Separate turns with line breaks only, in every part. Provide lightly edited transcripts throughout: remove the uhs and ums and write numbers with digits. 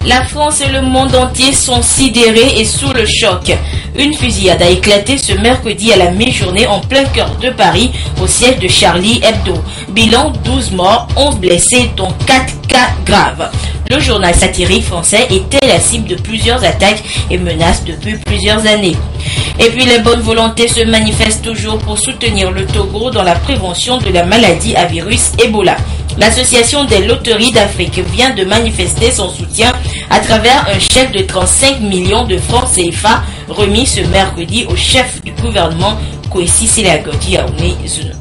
La France et le monde entier sont sidérés et sous le choc. Une fusillade a éclaté ce mercredi à la mi-journée en plein cœur de Paris, au siège de Charlie Hebdo. Bilan 12 morts, 11 blessés, dont 4 cas graves. Le journal satirique français était la cible de plusieurs attaques et menaces depuis plusieurs années. Et puis les bonnes volontés se manifestent toujours pour soutenir le Togo dans la prévention de la maladie à virus Ebola. L'Association des loteries d'Afrique vient de manifester son soutien à travers un chèque de 35 millions de francs CFA remis ce mercredi au chef du gouvernement Kwesi Selagodi Aoune Zunu.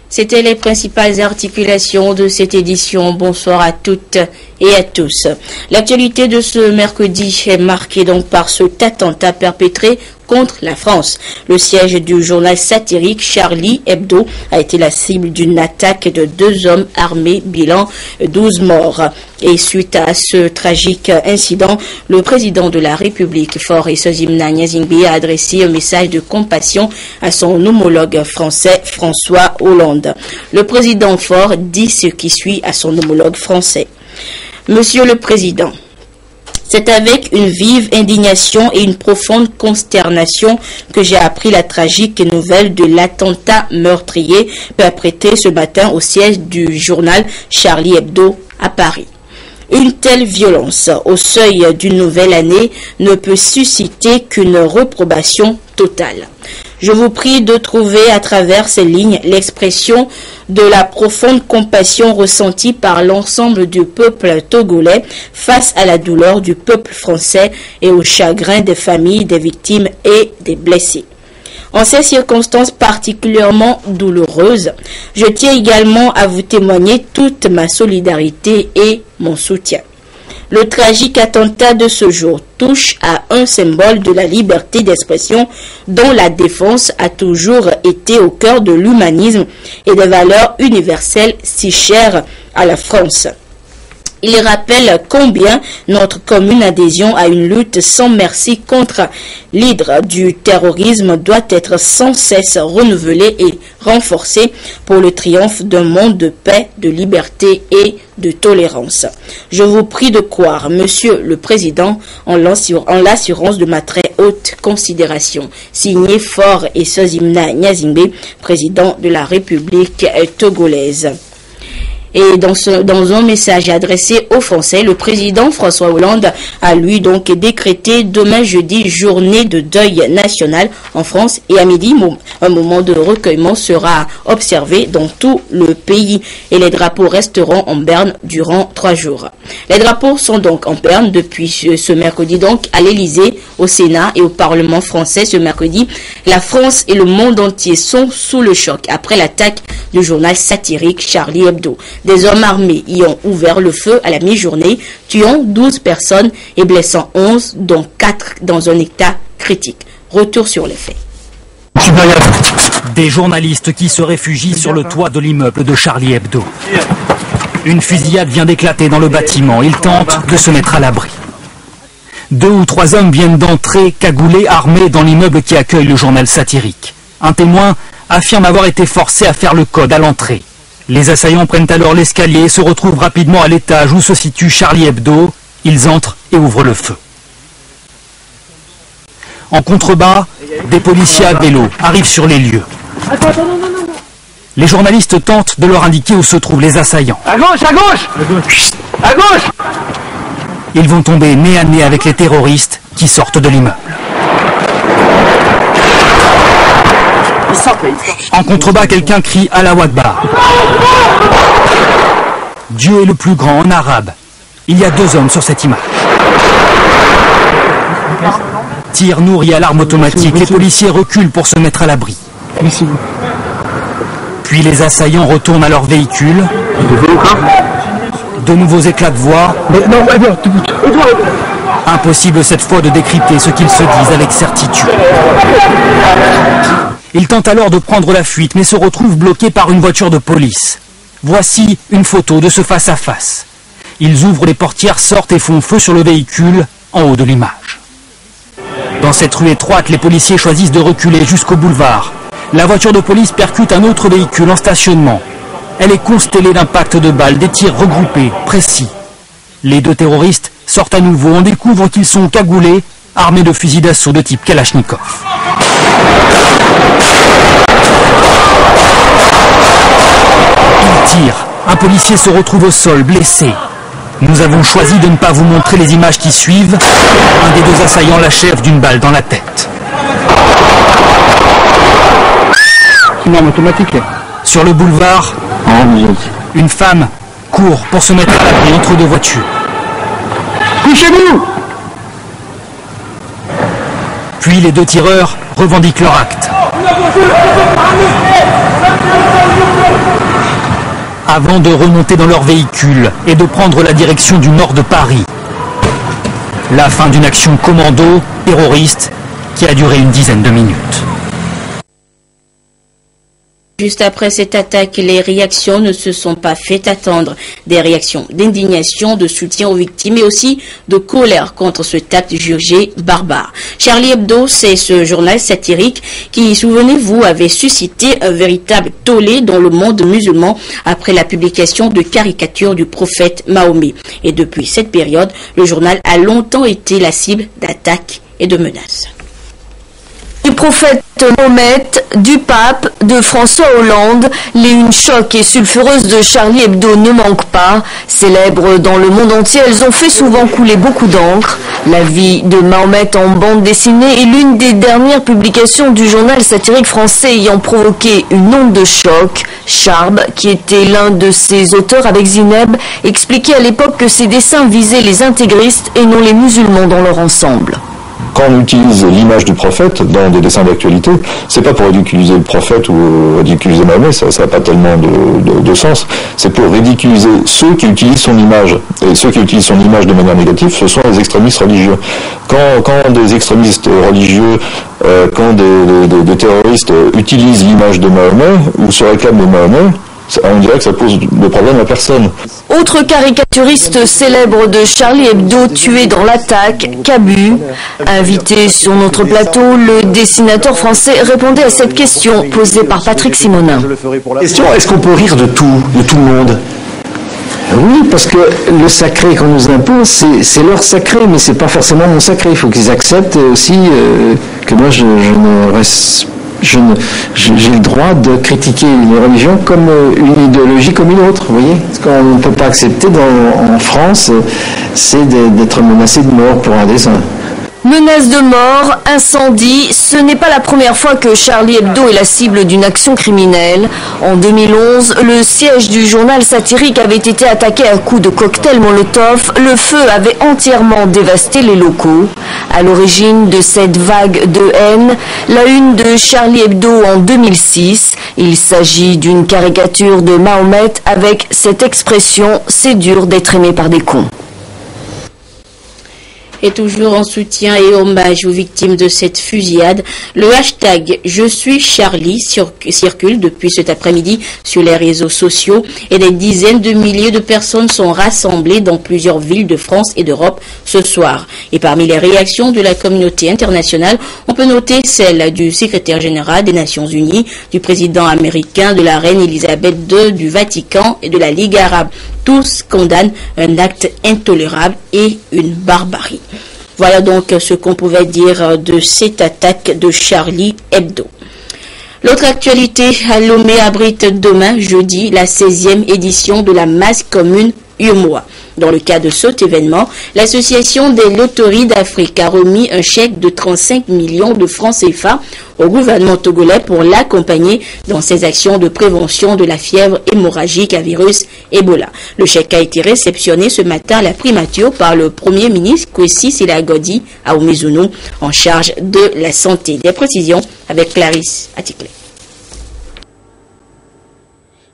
C'était les principales articulations de cette édition. Bonsoir à toutes et à tous. L'actualité de ce mercredi est marquée donc par cet attentat perpétré contre la France. Le siège du journal satirique Charlie Hebdo a été la cible d'une attaque de 2 hommes armés, bilan 12 morts. Et suite à ce tragique incident, le président de la République, Faure Esozimna Nyazingbe, a adressé un message de compassion à son homologue français, François Hollande. Le président Faure dit ce qui suit à son homologue français. Monsieur le Président, c'est avec une vive indignation et une profonde consternation que j'ai appris la tragique nouvelle de l'attentat meurtrier perpétré ce matin au siège du journal Charlie Hebdo à Paris. Une telle violence au seuil d'une nouvelle année ne peut susciter qu'une réprobation totale. Je vous prie de trouver à travers ces lignes l'expression de la profonde compassion ressentie par l'ensemble du peuple togolais face à la douleur du peuple français et au chagrin des familles des victimes et des blessés. En ces circonstances particulièrement douloureuses, je tiens également à vous témoigner toute ma solidarité et mon soutien. Le tragique attentat de ce jour touche à un symbole de la liberté d'expression dont la défense a toujours été au cœur de l'humanisme et des valeurs universelles si chères à la France. Il rappelle combien notre commune adhésion à une lutte sans merci contre l'hydre du terrorisme doit être sans cesse renouvelée et renforcée pour le triomphe d'un monde de paix, de liberté et de tolérance. Je vous prie de croire, Monsieur le Président, en l'assurance de ma très haute considération. Signé Faure Esozimna Nyazingbe, président de la République togolaise. Et dans un message adressé aux Français, le président François Hollande a lui donc décrété demain jeudi journée de deuil national en France et à midi, un moment de recueillement sera observé dans tout le pays et les drapeaux resteront en berne durant 3 jours. Les drapeaux sont donc en berne depuis ce mercredi donc à l'Élysée, au Sénat et au Parlement français ce mercredi. La France et le monde entier sont sous le choc après l'attaque du journal satirique Charlie Hebdo. Des hommes armés y ont ouvert le feu à la mi-journée, tuant 12 personnes et blessant 11, dont 4 dans un état critique. Retour sur les faits.
Des journalistes qui se réfugient sur le toit de l'immeuble de Charlie Hebdo. Une fusillade vient d'éclater dans le bâtiment. Ils tentent de se mettre à l'abri. 2 ou 3 hommes viennent d'entrer, cagoulés, armés, dans l'immeuble qui accueille le journal satirique. Un témoin affirme avoir été forcé à faire le code à l'entrée. Les assaillants prennent alors l'escalier et se retrouvent rapidement à l'étage où se situe Charlie Hebdo. Ils entrent et ouvrent le feu. En contrebas, des policiers à vélo arrivent sur les lieux. Les journalistes tentent de leur indiquer où se trouvent les assaillants.
À gauche, à gauche, à gauche.
Ils vont tomber nez à nez avec les terroristes qui sortent de l'immeuble. En contrebas, quelqu'un crie Allahu Akbar. Dieu est le plus grand en arabe. Il y a 2 hommes sur cette image. Tir nourri à l'arme automatique, les policiers reculent pour se mettre à l'abri. Puis les assaillants retournent à leur véhicule. De nouveaux éclats de voix. Impossible cette fois de décrypter ce qu'ils se disent avec certitude. Ils tentent alors de prendre la fuite, mais se retrouvent bloqués par une voiture de police. Voici une photo de ce face-à-face. Ils ouvrent les portières, sortent et font feu sur le véhicule en haut de l'image. Dans cette rue étroite, les policiers choisissent de reculer jusqu'au boulevard. La voiture de police percute un autre véhicule en stationnement. Elle est constellée d'impacts de balles, des tirs regroupés, précis. Les deux terroristes sortent à nouveau. On découvre qu'ils sont cagoulés, armés de fusils d'assaut de type Kalachnikov. Ils tirent. Un policier se retrouve au sol, blessé. Nous avons choisi de ne pas vous montrer les images qui suivent. Un des deux assaillants l'achève d'une balle dans la tête.
Une arme automatique.
Sur le boulevard, une femme court pour se mettre à l'abri entre deux voitures.
Couchez-vous!
Puis les deux tireurs revendiquent leur acte. Avant de remonter dans leur véhicule et de prendre la direction du nord de Paris. La fin d'une action commando terroriste qui a duré une dizaine de minutes.
Juste après cette attaque, les réactions ne se sont pas fait attendre. Des réactions d'indignation, de soutien aux victimes et aussi de colère contre ce acte jugé barbare. Charlie Hebdo, c'est ce journal satirique qui, souvenez-vous, avait suscité un véritable tollé dans le monde musulman après la publication de caricatures du prophète Mahomet. Et depuis cette période, le journal a longtemps été la cible d'attaques et de menaces.
Du prophète Mahomet, du pape, de François Hollande, les unes chocs et sulfureuses de Charlie Hebdo ne manquent pas. Célèbres dans le monde entier, elles ont fait souvent couler beaucoup d'encre. La vie de Mahomet en bande dessinée est l'une des dernières publications du journal satirique français ayant provoqué une onde de choc. Charb, qui était l'un de ses auteurs avec Zineb, expliquait à l'époque que ses dessins visaient les intégristes et non les musulmans dans leur ensemble.
Quand on utilise l'image du prophète dans des dessins d'actualité, c'est pas pour ridiculiser le prophète ou ridiculiser Mahomet, ça n'a pas tellement de sens. C'est pour ridiculiser ceux qui utilisent son image. Et ceux qui utilisent son image de manière négative, ce sont les extrémistes religieux. Quand des extrémistes religieux, quand des terroristes utilisent l'image de Mahomet ou se réclament de Mahomet, on dirait que ça pose de problème à personne.
Autre caricaturiste célèbre de Charlie Hebdo tué dans l'attaque, Cabu. Invité sur notre plateau, le dessinateur français répondait à cette question posée par Patrick Simonin.
Question, est-ce qu'on peut rire de tout le monde?
Oui, parce que le sacré qu'on nous impose, c'est leur sacré, mais c'est pas forcément mon sacré. Il faut qu'ils acceptent aussi que moi j'ai le droit de critiquer une religion comme une idéologie comme une autre, vous voyez. Ce qu'on ne peut pas accepter en France, c'est d'être menacé de mort pour un dessin.
Menaces de mort, incendie, ce n'est pas la première fois que Charlie Hebdo est la cible d'une action criminelle. En 2011, le siège du journal satirique avait été attaqué à coups de cocktail Molotov. Le feu avait entièrement dévasté les locaux. À l'origine de cette vague de haine, la une de Charlie Hebdo en 2006. Il s'agit d'une caricature de Mahomet avec cette expression « c'est dur d'être aimé par des cons ».
Et toujours en soutien et hommage aux victimes de cette fusillade, le hashtag « Je suis Charlie » circule depuis cet après-midi sur les réseaux sociaux et des dizaines de milliers de personnes sont rassemblées dans plusieurs villes de France et d'Europe ce soir. Et parmi les réactions de la communauté internationale, on peut noter celle du secrétaire général des Nations Unies, du président américain, de la reine Elisabeth II, du Vatican et de la Ligue arabe. Tous condamnent un acte intolérable et une barbarie. Voilà donc ce qu'on pouvait dire de cette attaque de Charlie Hebdo. L'autre actualité, Lomé abrite demain, jeudi, la 16e édition de la masse commune UEMOA. Dans le cas de cet événement, l'association des loteries d'Afrique a remis un chèque de 35 millions de francs CFA au gouvernement togolais pour l'accompagner dans ses actions de prévention de la fièvre hémorragique à virus Ebola. Le chèque a été réceptionné ce matin à la primature par le Premier ministre Kwesi Silagodi Ahmed-Zounou en charge de la santé. Des précisions avec Clarisse Atikle.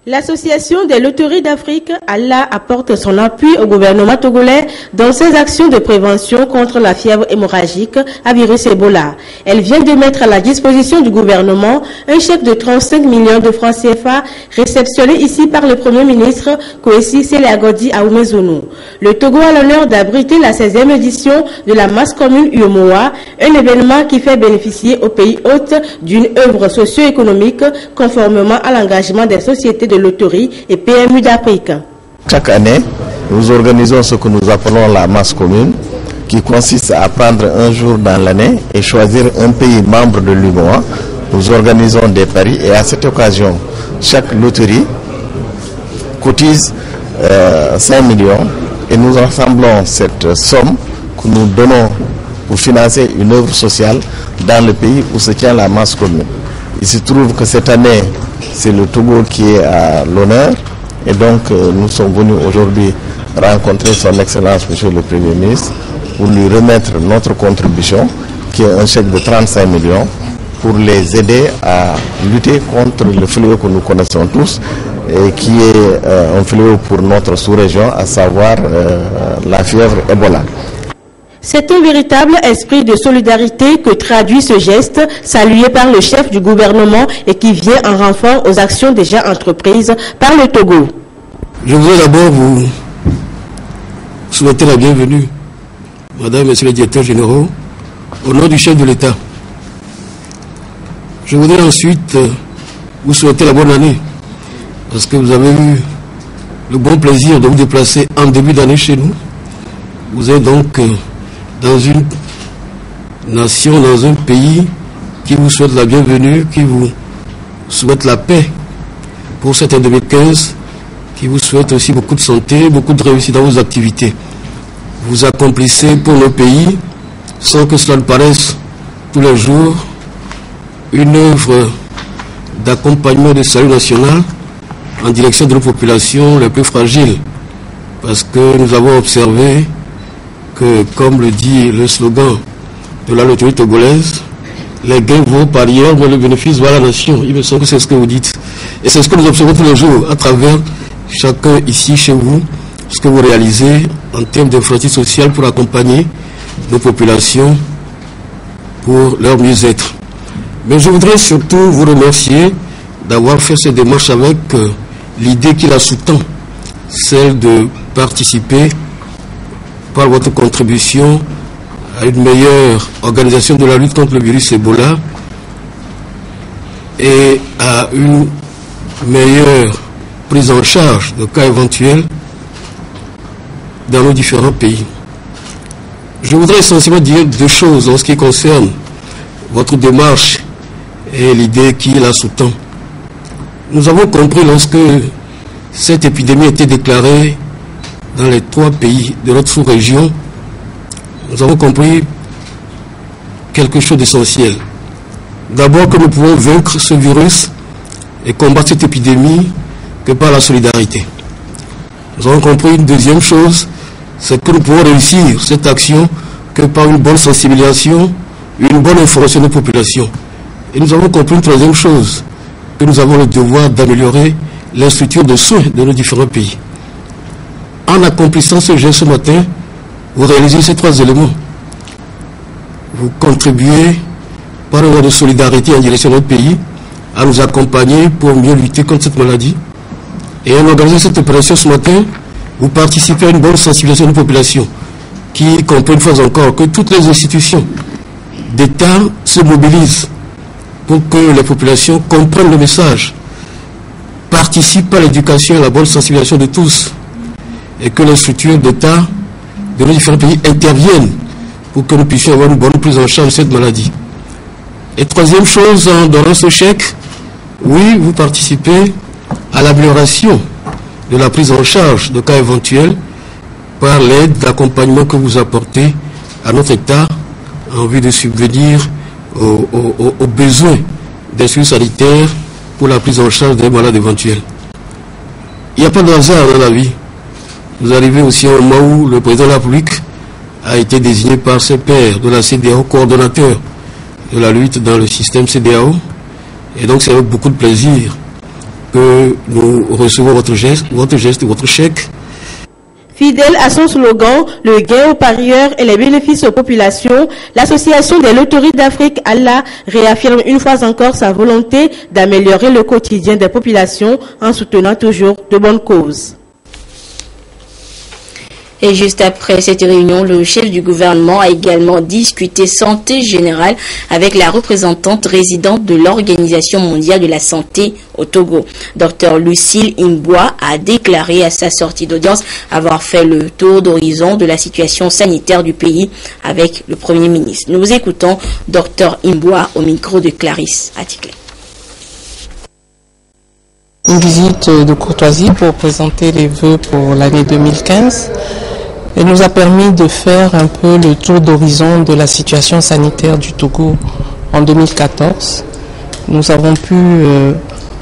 L'association des loteries d'Afrique, Allah, apporte son appui au gouvernement togolais dans ses actions de prévention contre la fièvre hémorragique à virus Ebola. Elle vient de mettre à la disposition du gouvernement un chèque de 35 millions de francs CFA réceptionné ici par le Premier ministre Kwesi Silagodi Ahmed-Zounou. Le Togo a l'honneur d'abriter la 16e édition de la masse commune UEMOA, un événement qui fait bénéficier au pays hôte d'une œuvre socio-économique conformément à l'engagement des sociétés de loterie et PMU d'Afrique.
Chaque année, nous organisons ce que nous appelons la masse commune, qui consiste à prendre un jour dans l'année et choisir un pays membre de l'UMOA. Nous organisons des paris et à cette occasion, chaque loterie cotise 5 millions et nous rassemblons cette somme que nous donnons pour financer une œuvre sociale dans le pays où se tient la masse commune. Il se trouve que cette année, c'est le Togo qui est à l'honneur et donc nous sommes venus aujourd'hui rencontrer son Excellence Monsieur le Premier ministre pour lui remettre notre contribution qui est un chèque de 35 millions pour les aider à lutter contre le fléau que nous connaissons tous et qui est un fléau pour notre sous-région, à savoir la fièvre Ebola.
C'est un véritable esprit de solidarité que traduit ce geste salué par le chef du gouvernement et qui vient en renfort aux actions déjà entreprises par le Togo.
Je voudrais d'abord vous souhaiter la bienvenue, Madame, Monsieur les directeurs généraux, au nom du chef de l'État. Je voudrais ensuite vous souhaiter la bonne année, parce que vous avez eu le bon plaisir de vous déplacer en début d'année chez nous. Vous êtes donc dans une nation, dans un pays qui vous souhaite la bienvenue, qui vous souhaite la paix pour cette année 2015, qui vous souhaite aussi beaucoup de santé, beaucoup de réussite dans vos activités. Vous accomplissez pour le pays, sans que cela ne paraisse tous les jours, une œuvre d'accompagnement de salut national en direction de nos populations les plus fragiles. Parce que nous avons observé que, comme le dit le slogan de la loterie togolaise, les gains vont par ailleurs, mais le bénéfice va à la nation. Il me semble que c'est ce que vous dites. Et c'est ce que nous observons tous les jours à travers chacun ici, chez vous, ce que vous réalisez en termes d'infrastructures sociales pour accompagner nos populations pour leur mieux-être. Mais je voudrais surtout vous remercier d'avoir fait cette démarche avec l'idée qui la sous-tend, celle de participer par votre contribution à une meilleure organisation de la lutte contre le virus Ebola et à une meilleure prise en charge de cas éventuels dans nos différents pays. Je voudrais essentiellement dire deux choses en ce qui concerne votre démarche et l'idée qui la sous-tend. Nous avons compris lorsque cette épidémie a été déclarée dans les 3 pays de notre sous-région, nous avons compris quelque chose d'essentiel. D'abord que nous pouvons vaincre ce virus et combattre cette épidémie que par la solidarité. Nous avons compris une deuxième chose, c'est que nous pouvons réussir cette action que par une bonne sensibilisation, une bonne information de la population. Et nous avons compris une troisième chose, que nous avons le devoir d'améliorer les structures de soins de nos différents pays. En accomplissant ce geste ce matin, vous réalisez ces 3 éléments. Vous contribuez par un voie de solidarité en direction de notre pays à nous accompagner pour mieux lutter contre cette maladie. Et en organisant cette opération ce matin, vous participez à une bonne sensibilisation de la population qui comprend une fois encore que toutes les institutions d'État se mobilisent pour que les populations comprennent le message, participent à l'éducation et à la bonne sensibilisation de tous, et que les structures d'État de nos différents pays interviennent pour que nous puissions avoir une bonne prise en charge de cette maladie. Et troisième chose, en donnant ce chèque, oui, vous participez à l'amélioration de la prise en charge de cas éventuels par l'aide d'accompagnement que vous apportez à notre État en vue de subvenir aux besoins des services sanitaires pour la prise en charge des malades éventuels. Il n'y a pas de hasard dans la vie. Vous arrivez aussi au moment où le président de la République a été désigné par ses pairs de la CEDEAO coordonnateur de la lutte dans le système CEDEAO. Et donc c'est avec beaucoup de plaisir que nous recevons votre geste, votre chèque.
Fidèle à son slogan, le gain aux parieurs et les bénéfices aux populations, l'Association des loteries d'Afrique, Allah, réaffirme une fois encore sa volonté d'améliorer le quotidien des populations en soutenant toujours de bonnes causes.
Et juste après cette réunion, le chef du gouvernement a également discuté santé générale avec la représentante résidente de l'Organisation mondiale de la santé au Togo. Dr Lucille Imboua a déclaré à sa sortie d'audience avoir fait le tour d'horizon de la situation sanitaire du pays avec le Premier ministre. Nous écoutons Dr Imboua au micro de Clarisse Atikle.
Une visite de courtoisie pour présenter les vœux pour l'année 2015. Elle nous a permis de faire un peu le tour d'horizon de la situation sanitaire du Togo en 2014. Nous avons pu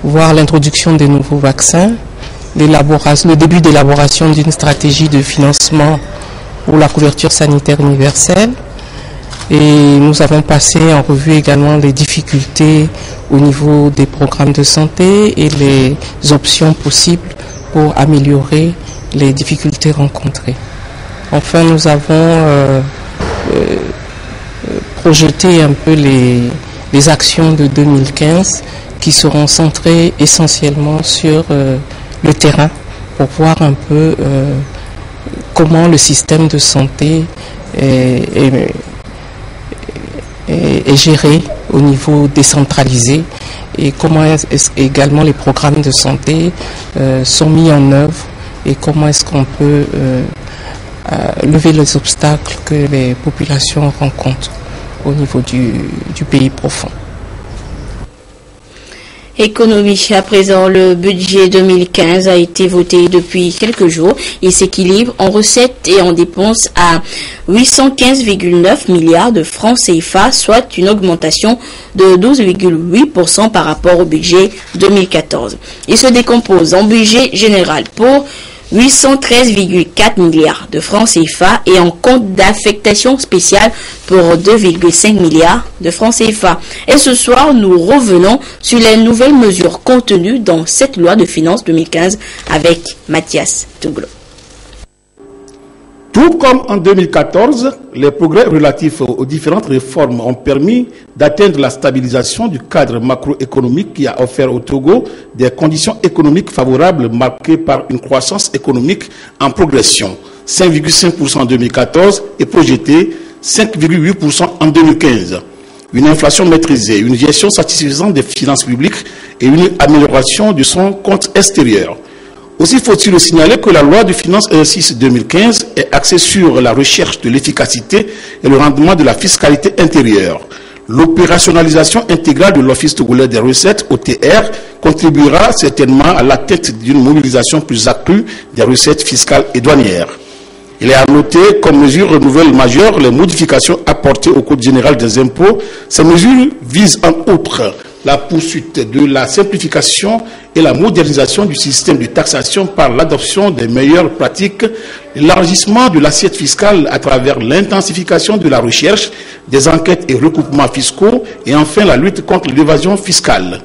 voir l'introduction des nouveaux vaccins, le début d'élaboration d'une stratégie de financement pour la couverture sanitaire universelle. Et nous avons passé en revue également les difficultés au niveau des programmes de santé et les options possibles pour améliorer les difficultés rencontrées. Enfin, nous avons projeté un peu les actions de 2015 qui seront centrées essentiellement sur le terrain pour voir un peu comment le système de santé est géré au niveau décentralisé et comment également les programmes de santé sont mis en œuvre et comment est-ce qu'on peut lever les obstacles que les populations rencontrent au niveau du pays profond.
Économie. À présent, le budget 2015 a été voté depuis quelques jours. Il s'équilibre en recettes et en dépenses à 815,9 milliards de francs CFA, soit une augmentation de 12,8% par rapport au budget 2014. Il se décompose en budget général pour 813,4 milliards de francs CFA et en compte d'affectation spéciale pour 2,5 milliards de francs CFA. Et ce soir, nous revenons sur les nouvelles mesures contenues dans cette loi de finances 2015 avec Mathias Touglo.
Tout comme en 2014, les progrès relatifs aux différentes réformes ont permis d'atteindre la stabilisation du cadre macroéconomique qui a offert au Togo des conditions économiques favorables marquées par une croissance économique en progression, 5,5% en 2014 et projeté 5,8% en 2015. Une inflation maîtrisée, une gestion satisfaisante des finances publiques et une amélioration de son compte extérieur. Aussi faut-il le signaler que la loi de finances exercice 2015 est axée sur la recherche de l'efficacité et le rendement de la fiscalité intérieure. L'opérationnalisation intégrale de l'Office togolais des recettes, OTR, contribuera certainement à l'atteinte d'une mobilisation plus accrue des recettes fiscales et douanières. Il est à noter comme mesure nouvelle majeure les modifications apportées au Code général des impôts. Ces mesures visent en outre la poursuite de la simplification et la modernisation du système de taxation par l'adoption des meilleures pratiques, l'élargissement de l'assiette fiscale à travers l'intensification de la recherche, des enquêtes et recoupements fiscaux et enfin la lutte contre l'évasion fiscale.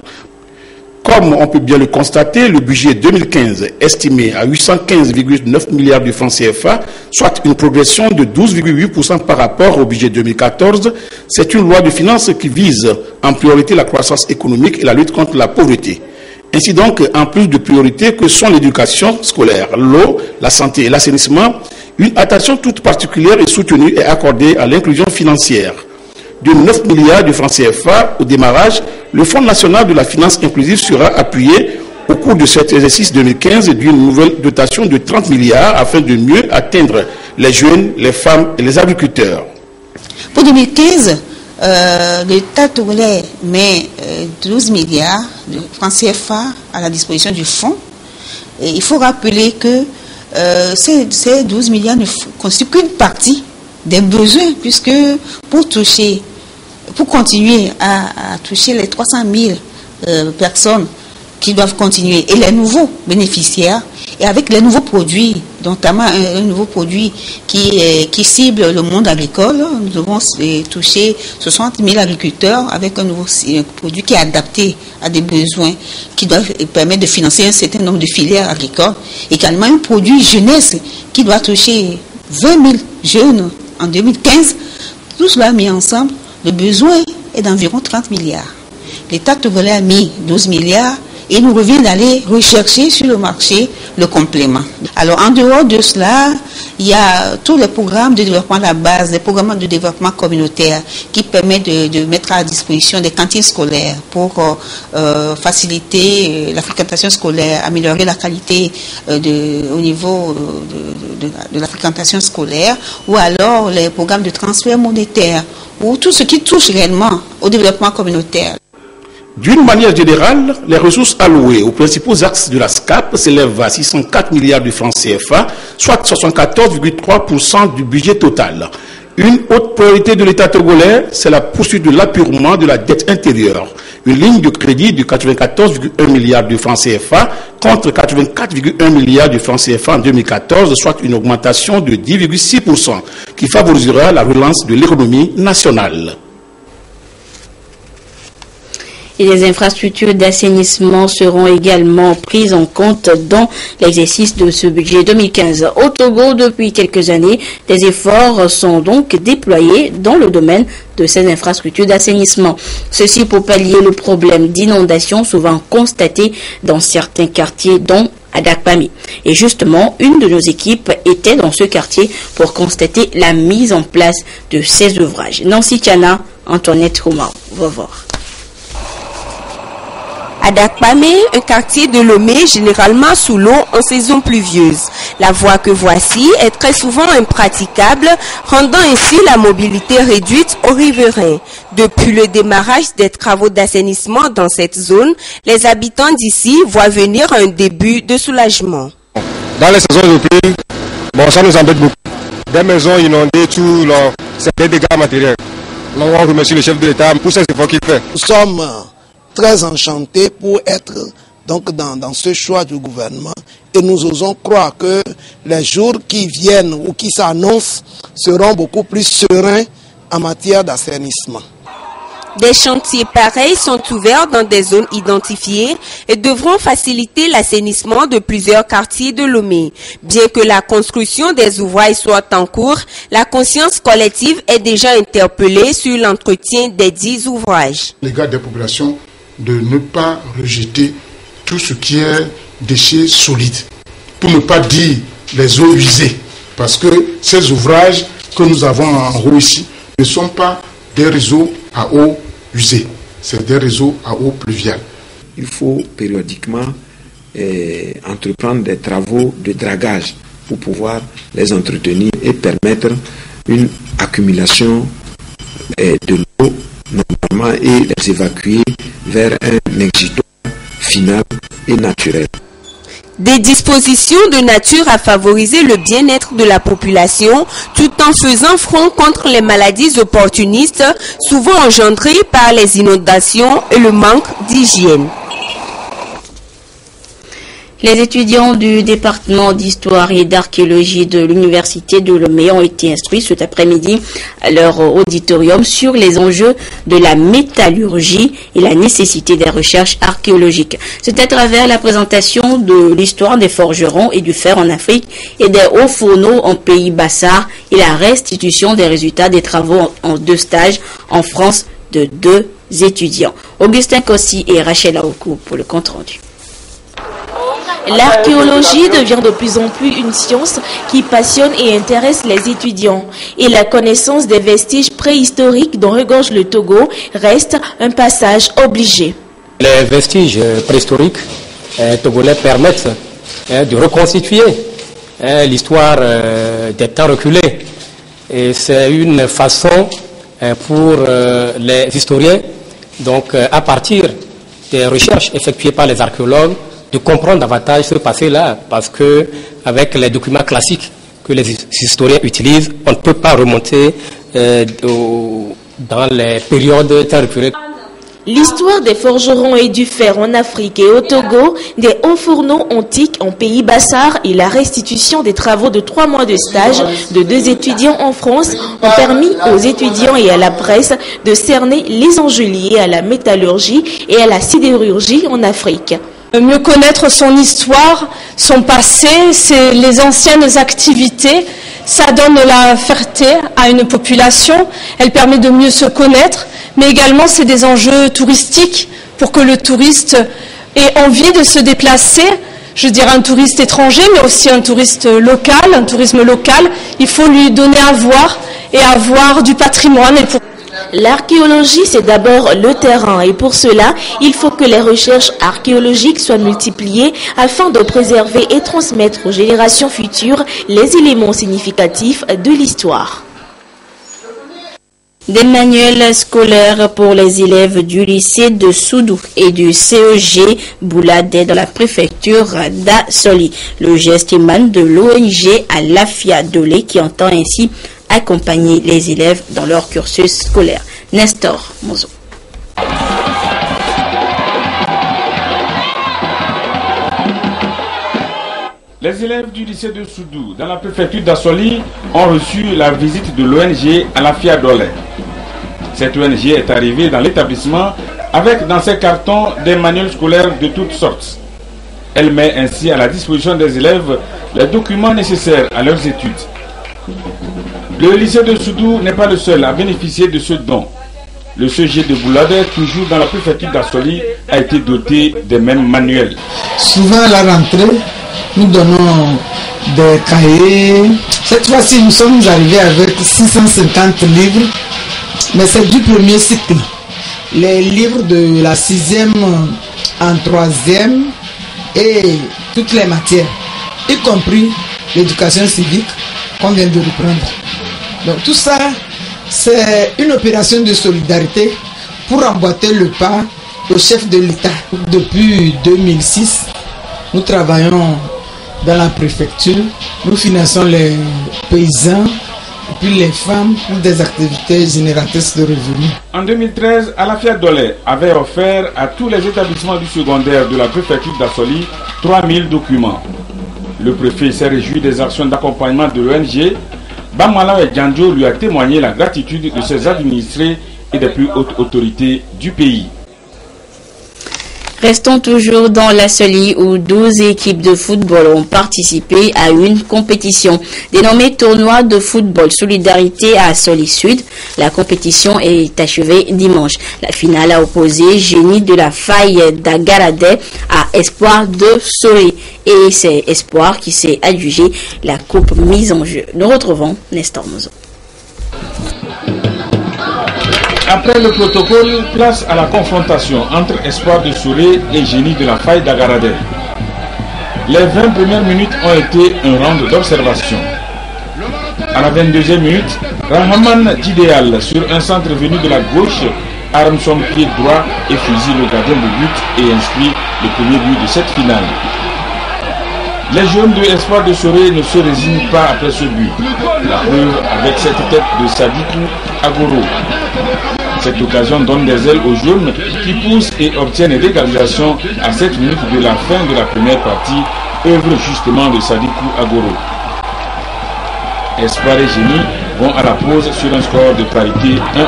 Comme on peut bien le constater, le budget 2015 estimé à 815,9 milliards de francs CFA, soit une progression de 12,8% par rapport au budget 2014, c'est une loi de finances qui vise en priorité la croissance économique et la lutte contre la pauvreté. Ainsi donc, en plus de priorités que sont l'éducation scolaire, l'eau, la santé et l'assainissement, une attention toute particulière est soutenue et accordée à l'inclusion financière. De 9 milliards de francs CFA au démarrage, le Fonds national de la finance inclusive sera appuyé au cours de cet exercice 2015 d'une nouvelle dotation de 30 milliards afin de mieux atteindre les jeunes, les femmes et les agriculteurs.
Pour 2015, l'État togolais met 12 milliards de francs CFA à la disposition du fonds. Et il faut rappeler que ces 12 milliards ne constituent qu'une partie des besoins, puisque pour continuer à toucher les 300 000 personnes qui doivent continuer et les nouveaux bénéficiaires, et avec les nouveaux produits, notamment un nouveau produit qui cible le monde agricole, nous devons toucher 60 000 agriculteurs avec un nouveau produit qui est adapté à des besoins qui doivent permettre de financer un certain nombre de filières agricoles. Également un produit jeunesse qui doit toucher 20 000 jeunes en 2015. Tout cela mis ensemble, le besoin est d'environ 30 milliards. L'État togolais a mis 12 milliards et il nous revient d'aller rechercher sur le marché le complément. Alors en dehors de cela, il y a tous les programmes de développement à la base, les programmes de développement communautaire qui permettent de mettre à disposition des cantines scolaires pour faciliter la fréquentation scolaire, améliorer la qualité au niveau de la fréquentation scolaire, ou alors les programmes de transfert monétaire, ou tout ce qui touche réellement au développement communautaire.
D'une manière générale, les ressources allouées aux principaux axes de la SCAP s'élèvent à 604 milliards de francs CFA, soit 74,3% du budget total. Une autre priorité de l'État togolais, c'est la poursuite de l'apurement de la dette intérieure. Une ligne de crédit de 94,1 milliards de francs CFA contre 84,1 milliards de francs CFA en 2014, soit une augmentation de 10,6% qui favorisera la relance de l'économie nationale.
Et les infrastructures d'assainissement seront également prises en compte dans l'exercice de ce budget 2015. Au Togo, depuis quelques années, des efforts sont donc déployés dans le domaine de ces infrastructures d'assainissement. Ceci pour pallier le problème d'inondation souvent constaté dans certains quartiers, dont à Dakpami. Et justement, une de nos équipes était dans ce quartier pour constater la mise en place de ces ouvrages. Nancy Tiana, Antoinette Rouma, va voir.
À Dakpame, un quartier de Lomé généralement sous l'eau en saison pluvieuse. La voie que voici est très souvent impraticable, rendant ainsi la mobilité réduite aux riverains. Depuis le démarrage des travaux d'assainissement dans cette zone, les habitants d'ici voient venir un début de soulagement.
Dans les saisons de pluie, ça nous embête beaucoup. Des maisons inondées, tout, c'est des dégâts matériels. On remercie le chef de l'État pour ces efforts qu'il fait.
Nous sommes très enchantés pour être donc dans ce choix du gouvernement et nous osons croire que les jours qui viennent ou qui s'annoncent seront beaucoup plus sereins en matière d'assainissement.
Des chantiers pareils sont ouverts dans des zones identifiées et devront faciliter l'assainissement de plusieurs quartiers de Lomé. Bien que la construction des ouvrages soit en cours, la conscience collective est déjà interpellée sur l'entretien des dits ouvrages.
Les gars des populations de ne pas rejeter tout ce qui est déchets solides, pour ne pas dire les eaux usées, parce que ces ouvrages que nous avons en haut ici ne sont pas des réseaux à eau usée, c'est des réseaux à eau pluviale.
Il faut périodiquement entreprendre des travaux de dragage pour pouvoir les entretenir et permettre une accumulation de l'eau normalement et les évacuer vers un exutoire final et naturel.
Des dispositions de nature à favoriser le bien-être de la population tout en faisant front contre les maladies opportunistes souvent engendrées par les inondations et le manque d'hygiène.
Les étudiants du département d'histoire et d'archéologie de l'université de Lomé ont été instruits cet après-midi à leur auditorium sur les enjeux de la métallurgie et la nécessité des recherches archéologiques. C'est à travers la présentation de l'histoire des forgerons et du fer en Afrique et des hauts fourneaux en pays Bassar et la restitution des résultats des travaux en 2 stages en France de 2 étudiants. Augustin Kossi et Rachel Aokou pour le compte-rendu.
L'archéologie devient de plus en plus une science qui passionne et intéresse les étudiants. Et la connaissance des vestiges préhistoriques dont regorge le Togo reste un passage obligé.
Les vestiges préhistoriques togolais permettent de reconstituer l'histoire des temps reculés. Et c'est une façon pour les historiens, donc à partir des recherches effectuées par les archéologues, de comprendre davantage ce passé-là, parce que avec les documents classiques que les historiens utilisent, on ne peut pas remonter dans les périodes temps reculées.
L'histoire des forgerons et du fer en Afrique et au Togo, des hauts fourneaux antiques en pays Bassar et la restitution des travaux de 3 mois de stage de 2 étudiants en France ont permis aux étudiants et à la presse de cerner les enjeux liés à la métallurgie et à la sidérurgie en Afrique.
Mieux connaître son histoire, son passé, les anciennes activités, ça donne la fierté à une population, elle permet de mieux se connaître, mais également c'est des enjeux touristiques pour que le touriste aient envie de se déplacer. Je dirais un touriste étranger, mais aussi un touriste local, un tourisme local. Il faut lui donner à voir et avoir du patrimoine.
L'archéologie, c'est d'abord le terrain et pour cela, il faut que les recherches archéologiques soient multipliées afin de préserver et transmettre aux générations futures les éléments significatifs de l'histoire.
Des manuels scolaires pour les élèves du lycée de Soudou et du CEG Bouladé dans la préfecture d'Assoli. Le geste émane de l'ONG Alafia Dolé qui entend ainsi accompagner les élèves dans leur cursus scolaire. Nestor Mozo.
Les élèves du lycée de Soudou dans la préfecture d'Assoli ont reçu la visite de l'ONG Alafia Dolé. Cette ONG est arrivée dans l'établissement avec dans ses cartons des manuels scolaires de toutes sortes. Elle met ainsi à la disposition des élèves les documents nécessaires à leurs études. Le lycée de Soudou n'est pas le seul à bénéficier de ce don. Le CEG de Bouladé, toujours dans la préfecture d'Assoli, a été doté des mêmes manuels.
Souvent à la rentrée, nous donnons des cahiers. Cette fois-ci, nous sommes arrivés avec 650 livres, mais c'est du premier cycle. Les livres de la 6e en 3e et toutes les matières, y compris l'éducation civique qu'on vient de reprendre. Donc tout ça, c'est une opération de solidarité pour emboîter le pas au chef de l'État. Depuis 2006, nous travaillons dans la préfecture, nous finançons les paysans et puis les femmes pour des activités génératrices de revenus.
En 2013, Alafia Dolé avait offert à tous les établissements du secondaire de la préfecture d'Assoli 3000 documents. Le préfet s'est réjoui des actions d'accompagnement de l'ONG. Bamala et Djandjo lui a témoigné la gratitude de ses administrés et des plus hautes autorités du pays.
Restons toujours dans l'Assoli où 12 équipes de football ont participé à une compétition dénommée Tournoi de football Solidarité à Assoli Sud. La compétition est achevée dimanche. La finale a opposé Génie de la Faille d'Agaradé à Espoir de Soré. Et c'est Espoir qui s'est adjugé la coupe mise en jeu. Nous retrouvons Nestor Mozo.
Après le protocole, place à la confrontation entre Espoir de Souré et Génie de la Faille d'Agaradé. Les 20 premières minutes ont été un round d'observation. À la 22e minute, Rahman Didéal, sur un centre venu de la gauche, arme son pied droit et fusille le gardien de but et inscrit le premier but de cette finale. Les jeunes de Espoir de Soré ne se résignent pas après ce but. La preuve avec cette tête de Sadikou Agoro. Cette occasion donne des ailes aux jaunes qui poussent et obtiennent l'égalisation à 7 minutes de la fin de la première partie, œuvre justement de Sadikou Agoro. Espoir et Génie vont à la pause sur un score de parité 1-1.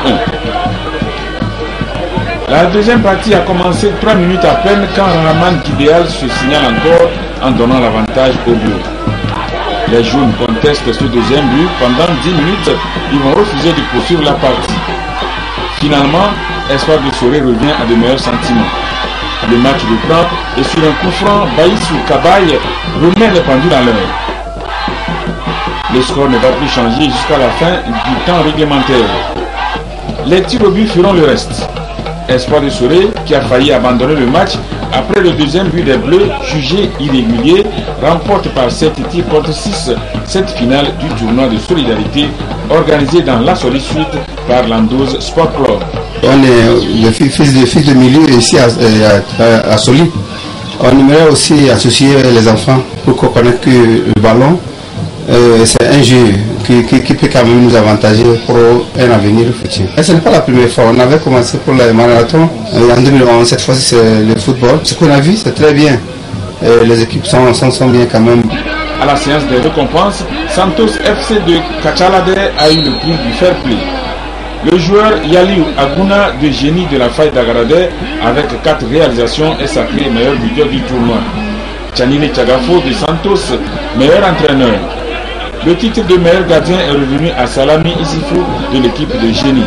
La deuxième partie a commencé 3 minutes à peine quand Rahman Kidéal se signale encore en donnant l'avantage au bleu. Les jaunes contestent ce deuxième but. Pendant 10 minutes, ils vont refuser de poursuivre la partie. Finalement, Espoir de Soré revient à de meilleurs sentiments. Le match reprend et sur un coup franc, Baïsou Kabaye remet les pendules à l'heure. Le score ne va plus changer jusqu'à la fin du temps réglementaire. Les tirs au but feront le reste. Espoir de Soré, qui a failli abandonner le match après le deuxième but des Bleus, jugé irrégulier, remporte par 7 tirs contre 6 cette finale du tournoi de solidarité organisé dans l'Assoli Sud par l'Andoz Sport Club.
On est le fils de milieu ici à Soli. On aimerait aussi associer les enfants pour qu'on connaisse que le ballon, c'est un jeu qui peut quand même nous avantager pour un avenir futur. Et ce n'est pas la première fois. On avait commencé pour le marathon en 2011. Cette fois-ci, c'est le football. Ce qu'on a vu, c'est très bien. Les équipes sont bien quand même.
À la séance des récompenses, Santos FC de Kachalade a eu le prix du fair play. Le joueur Yaliou Aguna de Génie de la Faille d'Agaradé, avec 4 réalisations, est sacré meilleur buteur du tournoi. Chanine Chagafo de Santos, meilleur entraîneur. Le titre de meilleur gardien est revenu à Salami Isifou de l'équipe de Génie.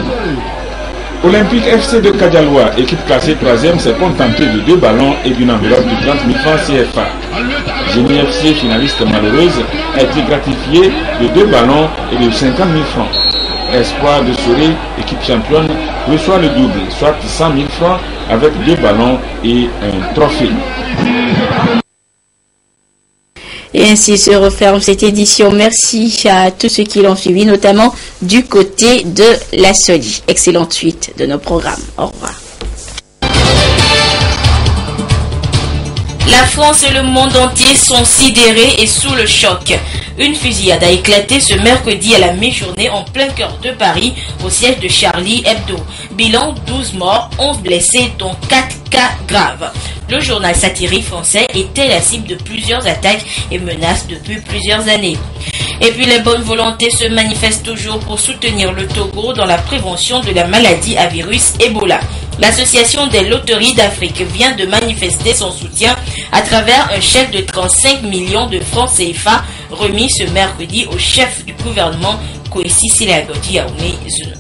Olympique FC de Kadialoa, équipe classée 3e, s'est contentée de 2 ballons et d'une enveloppe de 30 000 francs CFA. Génie FC, finaliste malheureuse, a été gratifié de 2 ballons et de 50 000 francs. Espoir de Soré, équipe championne, reçoit le double, soit 100 000 francs avec 2 ballons et un trophée.
Et ainsi se referme cette édition. Merci à tous ceux qui l'ont suivi, notamment du côté de la Soli. Excellente suite de nos programmes. Au revoir.
La France et le monde entier sont sidérés et sous le choc. Une fusillade a éclaté ce mercredi à la mi-journée en plein cœur de Paris, au siège de Charlie Hebdo. Bilan 12 morts, 11 blessés, dont 4 cas graves. Le journal satirique français était la cible de plusieurs attaques et menaces depuis plusieurs années. Et puis les bonnes volontés se manifestent toujours pour soutenir le Togo dans la prévention de la maladie à virus Ebola. L'Association des loteries d'Afrique vient de manifester son soutien à travers un chèque de 35 millions de francs CFA remis ce mercredi au chef du gouvernement Kwesi Silagodi Yaoundé Zunu.